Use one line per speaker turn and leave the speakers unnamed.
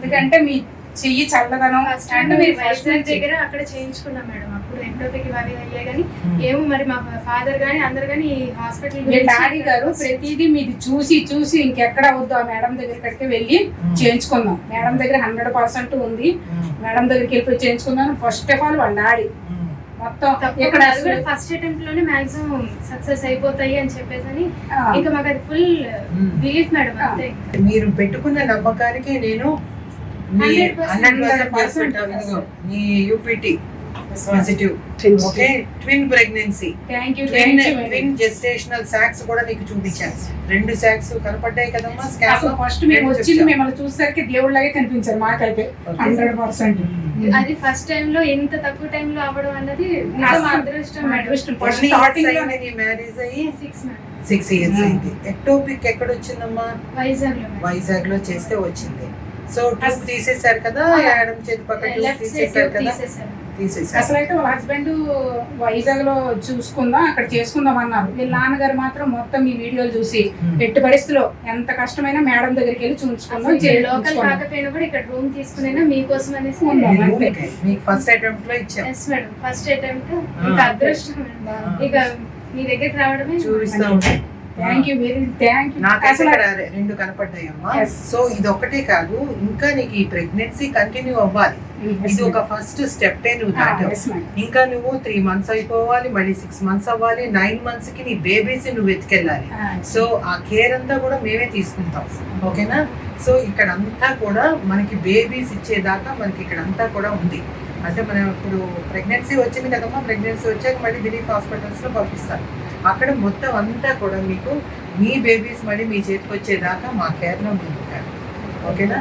ఎందుకంటే మీ చెయ్యి చల్లదనం
దగ్గర అక్కడ చేయించుకున్నాం మేడం. అప్పుడు ఎంటోపిక్ అవి అయ్యాయి కానీ ఏమో మరి మా ఫాదర్ గానీ అందరు కానీ హాస్పిటల్
డాడీ గారు ప్రతిదీ మీది చూసి చూసి ఇంకెక్కడ వద్దు ఆ మేడం దగ్గరికి వెళ్ళి చేయించుకుందాం. మేడం దగ్గర 100% ఉంది. మేడం దగ్గరికి వెళ్ళిపోయి చేయించుకుందాం. ఫస్ట్ ఆఫ్ ఆల్ వాళ్ళ డాడీ మొత్తం ఇక్కడ
ఫస్ట్ అటెంప్ట్ లోనే మాక్సిమం సక్సెస్ అయిపోతాయి అని చెప్పేసి ఇంకా మాకు అది ఫుల్ బిలీఫ్ మేడం. అంతే
మీరు పెట్టుకున్న నమ్మకానికి నేను 100% మీ UPT positive. Okay, twin pregnancy, twin gestational sacs కూడా నీకు చూపించాను. 2 సాక్స్ కనపడ్డాయి కదమ్మా స్కాన్.
ఫస్ట్ మేము వచ్చింది మిమ్మల్ని చూసేసరికి దేవుళ్ళగా కనిపించారు మాకైతే 100%.
అది ఫస్ట్ టైం లో ఎంత తక్కువ టైం లో అవ్వడం అన్నది అదృష్టం.
మ్యారేజ్ అయ్యి 6 years అయింది. ఎక్టోపిక్ ఎక్కడ వచ్చిందమ్మా? వైజాగ్ లో చేస్తే వచ్చింది. సో ట్యూబ్ తీసేశారు కదా, ఎడమ చేతి పక్క ట్యూబ్ తీసేశారు కదా, తీసేశారు.
అసలు అయితే వాళ్ళ హస్బెండ్ వైజాగ్ లో చూసుకుందాం అక్కడ చేసుకుందాం అన్నారు. వీళ్ళ నాన్నగారు మాత్రం మొత్తం ఈ వీడియోలు చూసి ఎట్టి పరిస్థితిలో ఎంత కష్టమైనా మేడం దగ్గరికి వెళ్ళి చూసుకుందాం.
లోకల్ కాకపోయినా కూడా ఇక్కడ రూమ్ తీసుకునేనా మీకోసం అనేసి
మీకు ఫస్ట్ అటెంప్ట్ లో ఇచ్చాం.
మేడం ఫస్ట్ అటెంప్ట్ ఇంకా అదృష్టం. ఇక మీ దగ్గరికి రావడమే
చూపిస్తా ఉంటాం.
నాకైతే
2 కనపడ్డాయమ్మా. సో ఇది ఒకటే కాదు, ఇంకా నీకు ఈ ప్రెగ్నెన్సీ కంటిన్యూ అవ్వాలి. ఇది ఒక ఫస్ట్ స్టెప్ నువ్వు దాటావు. ఇంకా నువ్వు 3 months అయిపోవాలి, మళ్ళీ 6 months అవ్వాలి, 9 months కి నీ బేబీస్ నువ్వు వెతికెళ్ళాలి. సో ఆ కేర్ అంతా కూడా మేమే తీసుకుంటాం. ఓకేనా? సో ఇక్కడ అంతా కూడా మనకి బేబీస్ ఇచ్చేదాకా మనకి ఇక్కడ అంతా కూడా ఉంది. అంటే మనం ఇప్పుడు ప్రెగ్నెన్సీ వచ్చింది కదమ్మా, ప్రెగ్నెన్సీ వచ్చాక మళ్ళీ దిలీప్ హాస్పిటల్స్ లో పంపిస్తాను. అక్కడ మొత్తం అంతా కూడా మీకు మీ బేబీస్ మళ్ళీ మీ చేతికి వచ్చేదాకా మా కేర్లో మీరు ఉంటారు. ఓకేనా?